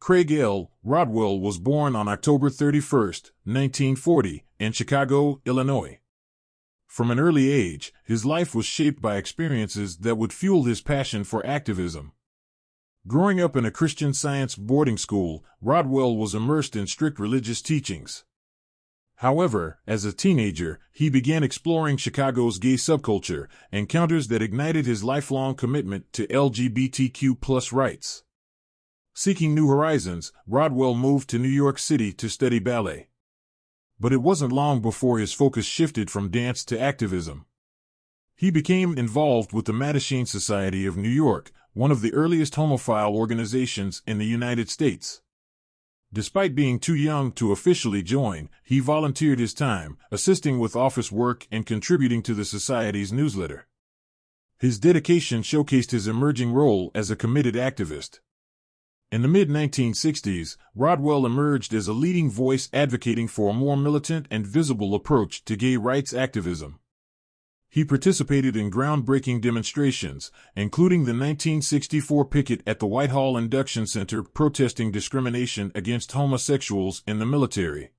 Craig L. Rodwell was born on October 31, 1940, in Chicago, Illinois. From an early age, his life was shaped by experiences that would fuel his passion for activism. Growing up in a Christian Science boarding school, Rodwell was immersed in strict religious teachings. However, as a teenager, he began exploring Chicago's gay subculture, encounters that ignited his lifelong commitment to LGBTQ+ rights. Seeking new horizons, Rodwell moved to New York City to study ballet. But it wasn't long before his focus shifted from dance to activism. He became involved with the Mattachine Society of New York, one of the earliest homophile organizations in the United States. Despite being too young to officially join, he volunteered his time, assisting with office work and contributing to the society's newsletter. His dedication showcased his emerging role as a committed activist. In the mid-1960s, Rodwell emerged as a leading voice advocating for a more militant and visible approach to gay rights activism. He participated in groundbreaking demonstrations, including the 1964 picket at the Whitehall Induction Center protesting discrimination against homosexuals in the military.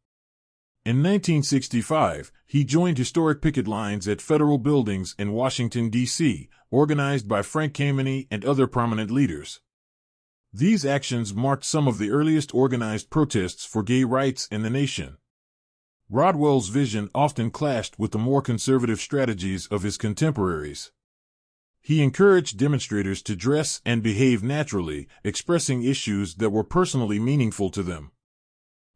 In 1965, he joined historic picket lines at federal buildings in Washington, D.C., organized by Frank Kameny and other prominent leaders. These actions marked some of the earliest organized protests for gay rights in the nation. Rodwell's vision often clashed with the more conservative strategies of his contemporaries. He encouraged demonstrators to dress and behave naturally, expressing issues that were personally meaningful to them.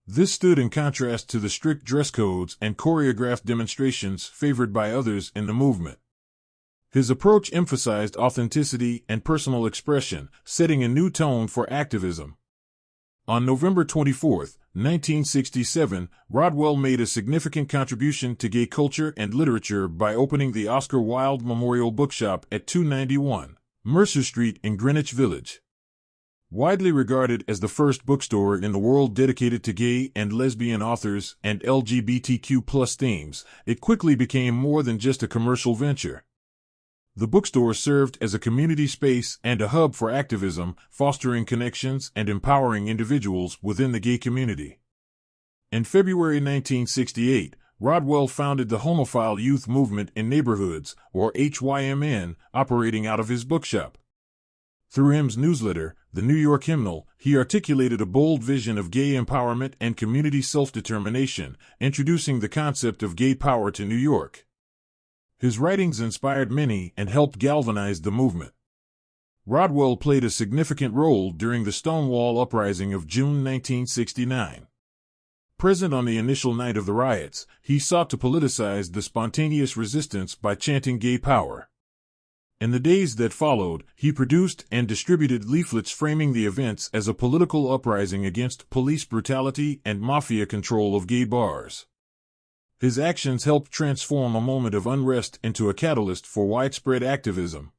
This stood in contrast to the strict dress codes and choreographed demonstrations favored by others in the movement. His approach emphasized authenticity and personal expression, setting a new tone for activism. On November 24, 1967, Rodwell made a significant contribution to gay culture and literature by opening the Oscar Wilde Memorial Bookshop at 291 Mercer Street in Greenwich Village. Widely regarded as the first bookstore in the world dedicated to gay and lesbian authors and LGBTQ+ themes, it quickly became more than just a commercial venture. The bookstore served as a community space and a hub for activism, fostering connections and empowering individuals within the gay community. In February 1968, Rodwell founded the Homophile Youth Movement in Neighborhoods, or HYMN, operating out of his bookshop. Through his newsletter, The New York Hymnal, he articulated a bold vision of gay empowerment and community self-determination, introducing the concept of gay power to New York. His writings inspired many and helped galvanize the movement. Rodwell played a significant role during the Stonewall Uprising of June 1969. Present on the initial night of the riots, he sought to politicize the spontaneous resistance by chanting gay power. In the days that followed, he produced and distributed leaflets framing the events as a political uprising against police brutality and mafia control of gay bars. His actions helped transform a moment of unrest into a catalyst for widespread activism.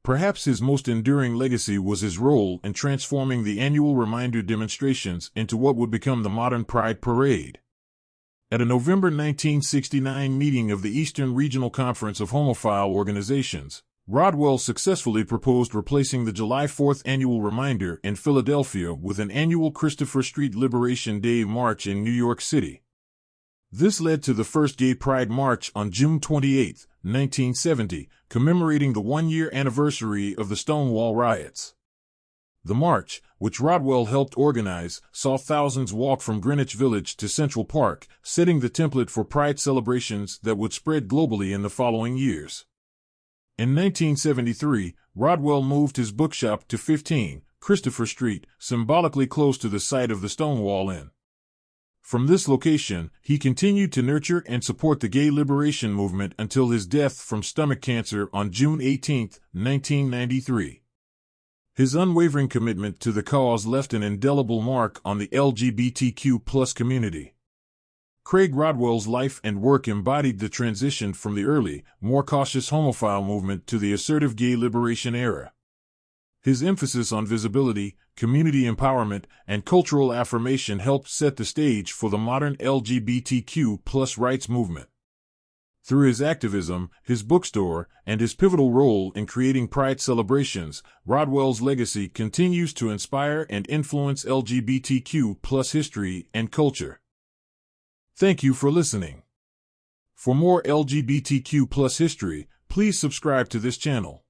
Perhaps his most enduring legacy was his role in transforming the annual reminder demonstrations into what would become the modern Pride Parade. At a November 1969 meeting of the Eastern Regional Conference of Homophile Organizations, Rodwell successfully proposed replacing the July 4th annual reminder in Philadelphia with an annual Christopher Street Liberation Day March in New York City. This led to the first Gay Pride March on June 28, 1970, commemorating the one-year anniversary of the Stonewall riots. The march, which Rodwell helped organize, saw thousands walk from Greenwich Village to Central Park, setting the template for Pride celebrations that would spread globally in the following years. In 1973, Rodwell moved his bookshop to 15 Christopher Street, symbolically close to the site of the Stonewall Inn. From this location, he continued to nurture and support the gay liberation movement until his death from stomach cancer on June 18, 1993. His unwavering commitment to the cause left an indelible mark on the LGBTQ+ community. Craig Rodwell's life and work embodied the transition from the early, more cautious homophile movement to the assertive gay liberation era. His emphasis on visibility, community empowerment, and cultural affirmation helped set the stage for the modern LGBTQ+ rights movement. Through his activism, his bookstore, and his pivotal role in creating Pride celebrations, Rodwell's legacy continues to inspire and influence LGBTQ+ history and culture. Thank you for listening. For more LGBTQ+ history, please subscribe to this channel.